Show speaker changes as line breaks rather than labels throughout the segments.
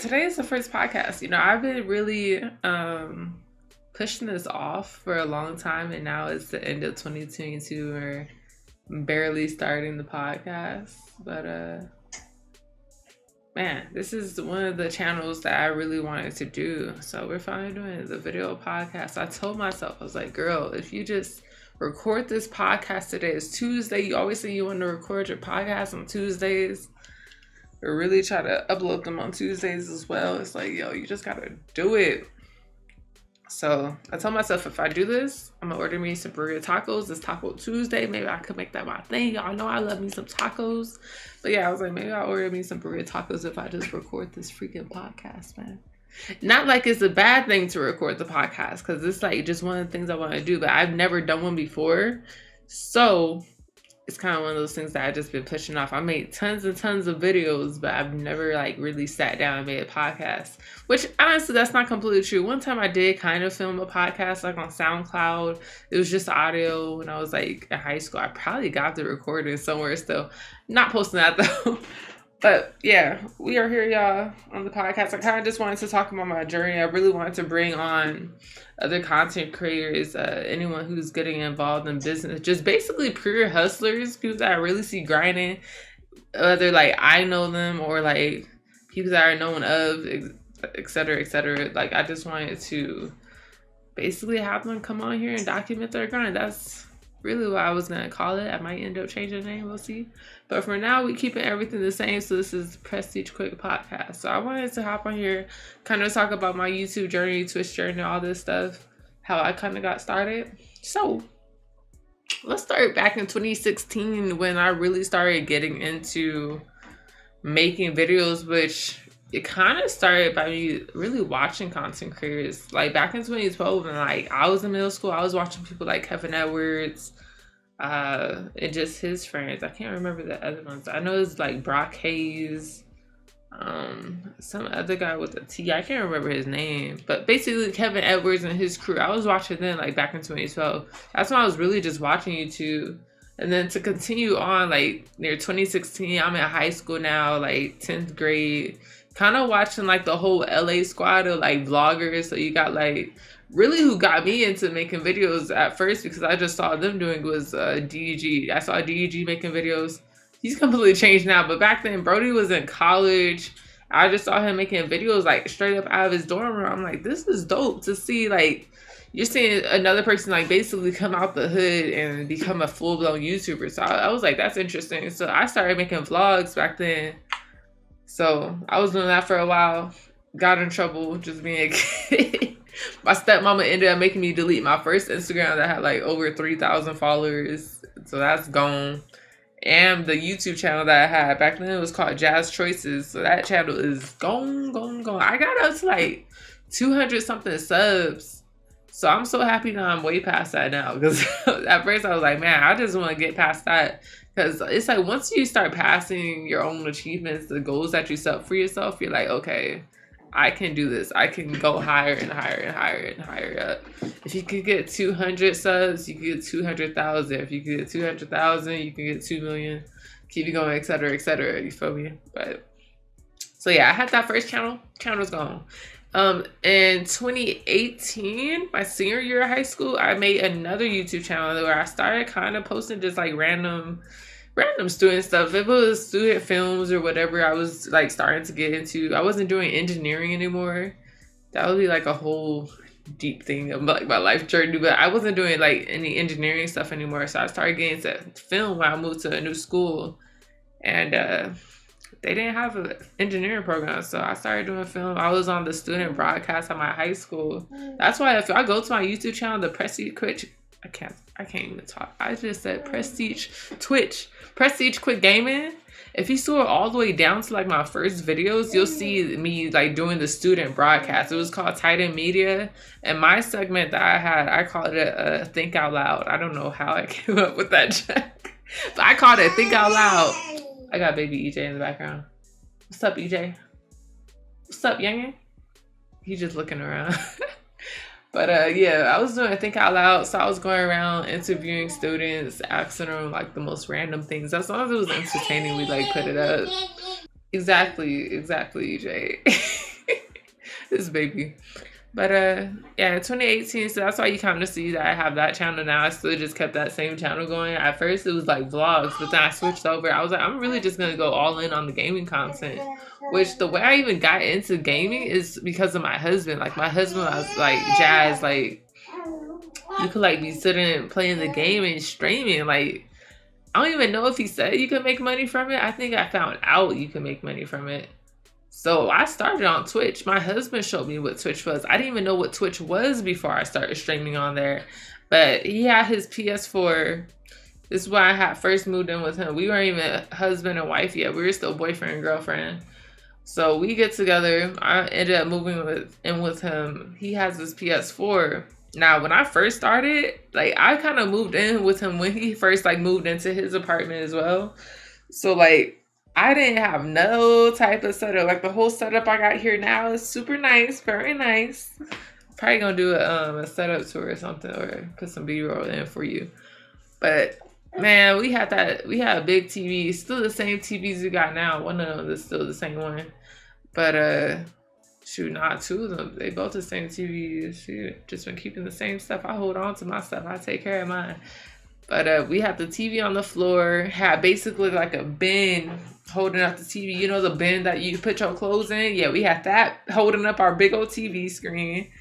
today is the first podcast. I've been really pushing this off for a long time, and now it's the end of 2022. We're barely starting the podcast, but man, this is one of the channels that I really wanted to do. So we're finally doing the video podcast. I told myself, I was like, girl, if you just record this podcast today, it's Tuesday. You always say you want to record your podcast on Tuesdays, or really try to upload them on Tuesdays as well. It's like, yo, you just gotta do it. So I told myself, if I do this, I'm gonna order me some burrito tacos. It's Taco Tuesday. Maybe I could make that my thing. Y'all know I love me some tacos. But yeah, I was like, maybe I'll order me some burrito tacos if I just record this freaking podcast, man. Not like it's a bad thing to record the podcast, because it's like just one of the things I want to do, but I've never done one before. So it's kind of one of those things that I've just been pushing off. I made tons and tons of videos, but I've never like really sat down and made a podcast, which honestly, that's not completely true. One time I did kind of film a podcast like on SoundCloud. It was just audio when I was like in high school. I probably got the recording somewhere still. Not posting that though. But yeah, we are here, y'all, on the podcast. I kind of just wanted to talk about my journey. I really wanted to bring on other content creators, anyone who's getting involved in business, just basically pure hustlers, people that I really see grinding, whether like I know them or like people that are known of, et cetera, et cetera. Like, I just wanted to basically have them come on here and document their grind. That's really what I was going to call it. I might end up changing the name, we'll see. But for now, we keeping everything the same. So this is PrestigeQuick podcast. So I wanted to hop on here, kind of talk about my YouTube journey, Twitch journey, all this stuff, how I kind of got started. So let's start back in 2016 when I really started getting into making videos, which it kind of started by me really watching content creators. Like back in 2012, and like I was in middle school, I was watching people like Kevin Edwards, and just his friends. I can't remember the other ones. I know it's like Brock Hayes, some other guy with a T. I can't remember his name, but basically Kevin Edwards and his crew. I was watching them like back in 2012. That's when I was really just watching YouTube. And then to continue on, like near 2016, I'm in high school now, like 10th grade, kind of watching like the whole LA squad of like vloggers. So you got like, really who got me into making videos at first, because I just saw them doing, was DEG. I saw DEG making videos. He's completely changed now, but back then Brody was in college. I just saw him making videos like straight up out of his dorm room. I'm like, this is dope to see. Like, you're seeing another person like basically come out the hood and become a full-blown YouTuber. So I was like, that's interesting. So I started making vlogs back then. So I was doing that for a while. Got in trouble just being a kid. My stepmama ended up making me delete my first Instagram that had like over 3,000 followers. So that's gone. And the YouTube channel that I had back then, it was called Jazz Choices. So that channel is gone. I got up to like 200 something subs. So I'm so happy that I'm way past that now. Because at first I was like, man, I just want to get past that. Because it's like once you start passing your own achievements, the goals that you set for yourself, you're like, okay, I can do this. I can go higher and higher and higher and higher up. If you could get 200 subs, you could get 200,000. If you could get 200,000, you can get 2 million. Keep it going, et cetera, et cetera. You feel me? But so yeah, I had that first channel. Channel's gone. In 2018, my senior year of high school, I made another YouTube channel where I started kind of posting just like random student stuff. If it was student films or whatever I was like starting to get into. I wasn't doing engineering anymore. That would be like a whole deep thing of like my life journey, but I wasn't doing like any engineering stuff anymore. So I started getting into film when I moved to a new school, and they didn't have an engineering program, so I started doing film. I was on the student broadcast at my high school. That's why if I go to my YouTube channel, the PrestigeQuick, I can't even talk. I just said PrestigeQuick Gaming. If you scroll all the way down to like my first videos, you'll see me like doing the student broadcast. It was called Titan Media, and my segment that I had, I called it Think Out Loud. I don't know how I came up with that joke, but I called it Think Out Loud. I got baby EJ in the background. What's up, EJ? What's up, youngin? He's just looking around. But yeah, I was doing Think Out Loud. So I was going around interviewing students, asking them like the most random things. As long as it was entertaining, we like put it up. Exactly, EJ. His baby. But yeah, 2018, so that's why you kind of see that I have that channel now. I still just kept that same channel going. At first it was like vlogs, but then I switched over. I was like, I'm really just gonna go all in on the gaming content. Which the way I even got into gaming is because of my husband. Like my husband was like, Jazz, like you could like be sitting playing the game and streaming. Like I don't even know if he said you could make money from it. I think I found out you can make money from it. So I started on Twitch. My husband showed me what Twitch was. I didn't even know what Twitch was before I started streaming on there. But he had his PS4. This is why I had first moved in with him. We weren't even husband and wife yet. We were still boyfriend and girlfriend. So we get together. I ended up moving in with him. He has his PS4. Now, when I first started, like I kind of moved in with him when he first like moved into his apartment as well. So like I didn't have no type of setup. Like the whole setup I got here now is super nice, very nice. Probably gonna do a setup tour or something, or put some B-roll in for you. But man, we had a big TV, still the same TVs we got now. One of them is still the same one. But shoot, not two of them. They both the same TVs. Shoot, just been keeping the same stuff. I hold on to my stuff. I take care of mine. But we had the TV on the floor, had basically like a bin holding up the TV. You know the bin that you put your clothes in? Yeah, we had that holding up our big old TV screen.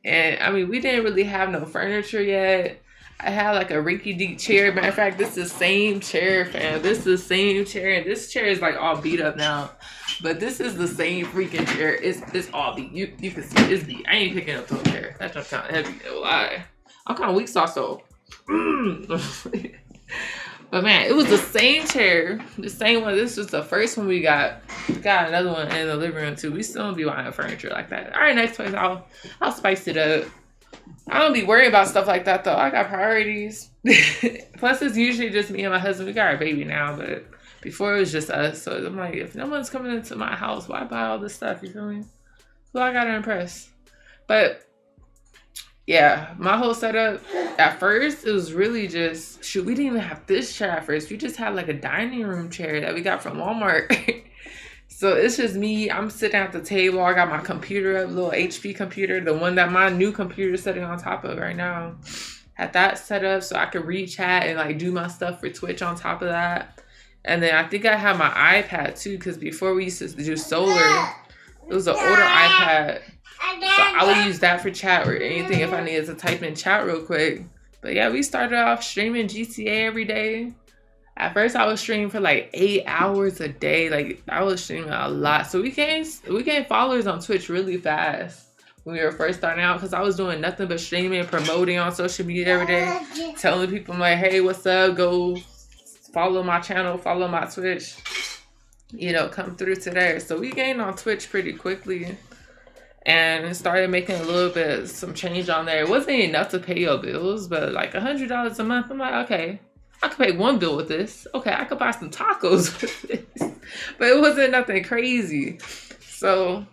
And I mean, we didn't really have no furniture yet. I had like a rinky-dink chair. Matter of fact, this is the same chair, fam. This is the same chair. And this chair is like all beat up now. But this is the same freaking chair. It's all beat. You can see it's beat. I ain't picking up the chair. That's not kind of heavy. No lie. I'm kind of weak sauce though. But man, it was the same chair, the same one. This was the first one we got. We got another one in the living room too. We still don't be buying furniture like that. All right, next place, I'll spice it up. I don't be worried about stuff like that though. I got priorities. Plus, it's usually just me and my husband. We got our baby now, but before it was just us. So I'm like, if no one's coming into my house, why buy all this stuff? You feel me? So I gotta impress. But yeah, my whole setup at first, it was really just, shoot, we didn't even have this chair at first. We just had like a dining room chair that we got from Walmart. So it's just me. I'm sitting at the table. I got my computer up, little HP computer, the one that my new computer is sitting on top of right now. Had that set up so I could read chat and like do my stuff for Twitch on top of that. And then I think I had my iPad too, because before we used to do solar, it was an older iPad. So I would use that for chat or anything if I needed to type in chat real quick. But yeah, we started off streaming GTA every day. At first I was streaming for like 8 hours a day. Like I was streaming a lot. So we gained followers on Twitch really fast when we were first starting out, because I was doing nothing but streaming and promoting on social media every day. Telling people, I'm like, hey, what's up? Go follow my channel, follow my Twitch. You know, come through today. So we gained on Twitch pretty quickly. And started making a little bit, some change on there. It wasn't enough to pay your bills, but like $100 a month. I'm like, okay, I could pay one bill with this. Okay, I could buy some tacos with this. But it wasn't nothing crazy. So,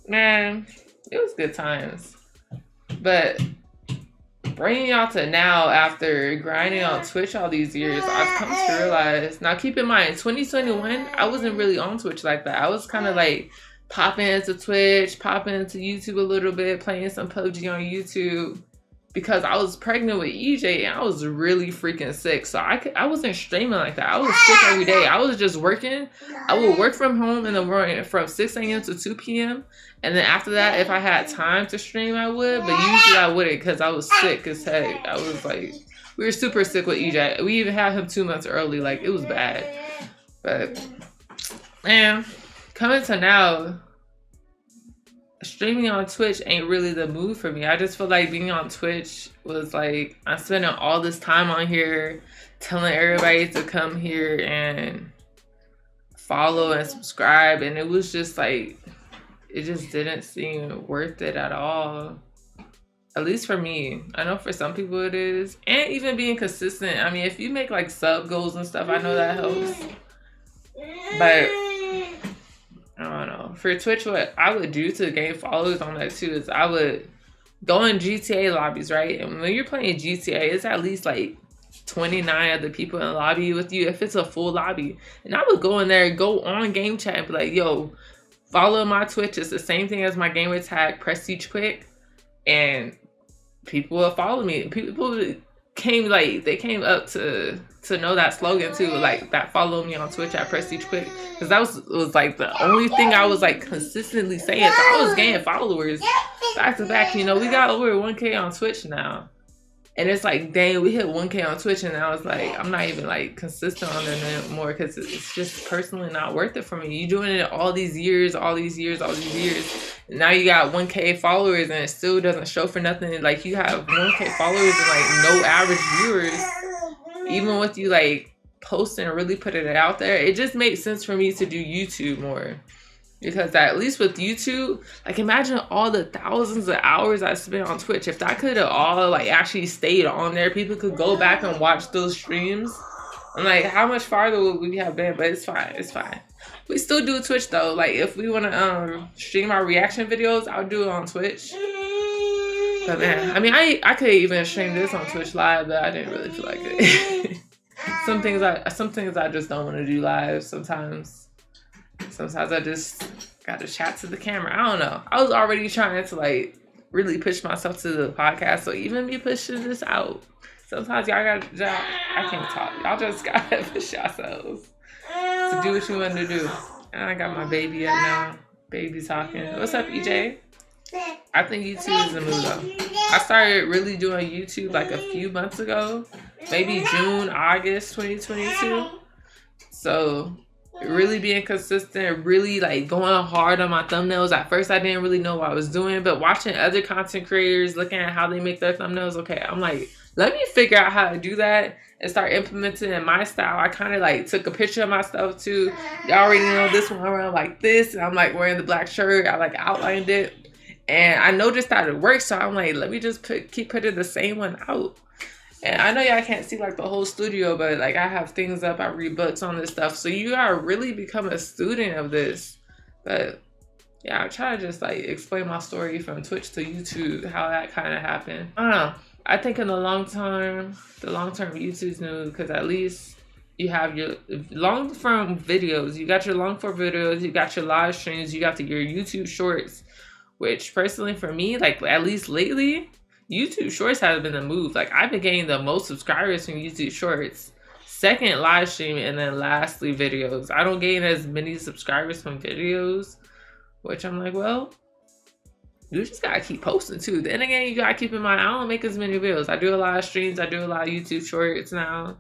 man, it was good times. But bringing y'all to now, after grinding on Twitch all these years, I've come to realize, now keep in mind, 2021, I wasn't really on Twitch like that. I was kind of like popping into Twitch, popping into YouTube a little bit, playing some PUBG on YouTube, because I was pregnant with EJ and I was really freaking sick. So I wasn't streaming like that. I was sick every day. I was just working. I would work from home in the morning from 6 a.m. to 2 p.m. And then after that, if I had time to stream, I would. But usually I wouldn't, because I was sick as heck. I was like, we were super sick with EJ. We even had him 2 months early. Like, it was bad. But, man, coming to now, streaming on Twitch ain't really the move for me. I just feel like being on Twitch was like, I'm spending all this time on here telling everybody to come here and follow and subscribe, and it was just like, it just didn't seem worth it at all. At least for me. I know for some people it is. And even being consistent. I mean, if you make like sub goals and stuff, I know that helps. But I don't know. For Twitch, what I would do to gain followers on that too is I would go in GTA lobbies, right? And when you're playing GTA, it's at least like 29 other people in the lobby with you if it's a full lobby. And I would go in there, go on game chat and be like, yo, follow my Twitch. It's the same thing as my gamer tag, PrestigeQuick, and people will follow me. People came up to know that slogan too, like that follow me on Twitch at PrestigeQuick, because that was like the only thing I was like consistently saying. So I was gaining followers back to back. You know, we got over 1K on Twitch now. And it's like, dang, we hit 1K on Twitch, and now it's like, I'm not even like consistent on there anymore, because it's just personally not worth it for me. You doing it all these years, and now you got 1K followers, and it still doesn't show for nothing. Like, you have 1K followers and like no average viewers, even with you like posting and really putting it out there. It just makes sense for me to do YouTube more. Because at least with YouTube, like, imagine all the thousands of hours I spent on Twitch. If that could have all like actually stayed on there, people could go back and watch those streams. And like, how much farther would we have been? But it's fine. It's fine. We still do Twitch though. Like, if we want to stream our reaction videos, I'll do it on Twitch. But man, I mean, I could even stream this on Twitch live, but I didn't really feel like it. Some things I just don't want to do live sometimes. Sometimes I just gotta chat to the camera. I don't know. I was already trying to like really push myself to the podcast, so even me pushing this out, sometimes I can't talk. Y'all just gotta push yourselves to do what you want to do. And I got my baby up now. Baby talking. What's up, EJ? I think YouTube is the move though. I started really doing YouTube like a few months ago, maybe June, August 2022. So really being consistent, really like going hard on my thumbnails. At first I didn't really know what I was doing, but watching other content creators, looking at how they make their thumbnails, okay, I'm like, let me figure out how to do that and start implementing in my style. I kind of like took a picture of myself too. Y'all already know this one around like this, and I'm like wearing the black shirt. I like outlined it, and I noticed that it works, so I'm like, let me just keep putting the same one out. And I know y'all can't see like the whole studio, but like I have things up, I read books on this stuff. So you gotta really become a student of this. But yeah, I try to just like explain my story from Twitch to YouTube, how that kind of happened. I don't know. I think in the long term YouTube's new, because at least you have your long form videos. You got your long form videos, you got your live streams, you got your YouTube shorts, which personally for me, like at least lately, YouTube Shorts has been the move. Like, I've been getting the most subscribers from YouTube Shorts. Second, live stream, and then lastly, videos. I don't gain as many subscribers from videos, which I'm like, well, you just gotta keep posting too. Then again, you gotta keep in mind, I don't make as many videos. I do a lot of streams, I do a lot of YouTube Shorts now.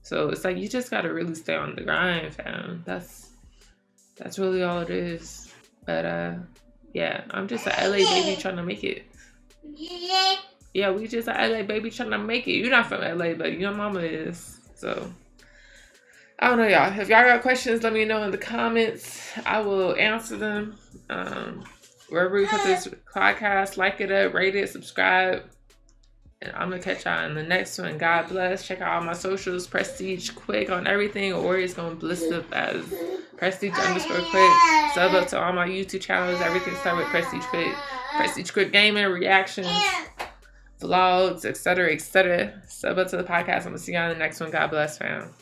So it's like, you just gotta really stay on the grind, fam. That's really all it is. But yeah, I'm just an LA baby trying to make it. Yeah, we just an LA baby trying to make it. You're not from LA, but your mama is. So I don't know, y'all. If y'all got questions, let me know in the comments. I will answer them. Wherever we put this podcast, like it up, rate it, subscribe. And I'm gonna catch y'all in the next one. God bless. Check out all my socials, PrestigeQuick on everything, or it's gonna list up as Prestige_Quick. Sub up to all my YouTube channels. Everything start with PrestigeQuick. PrestigeQuick gaming, reactions, vlogs, etc., etc. Sub up to the podcast. I'm gonna see y'all in the next one. God bless, fam.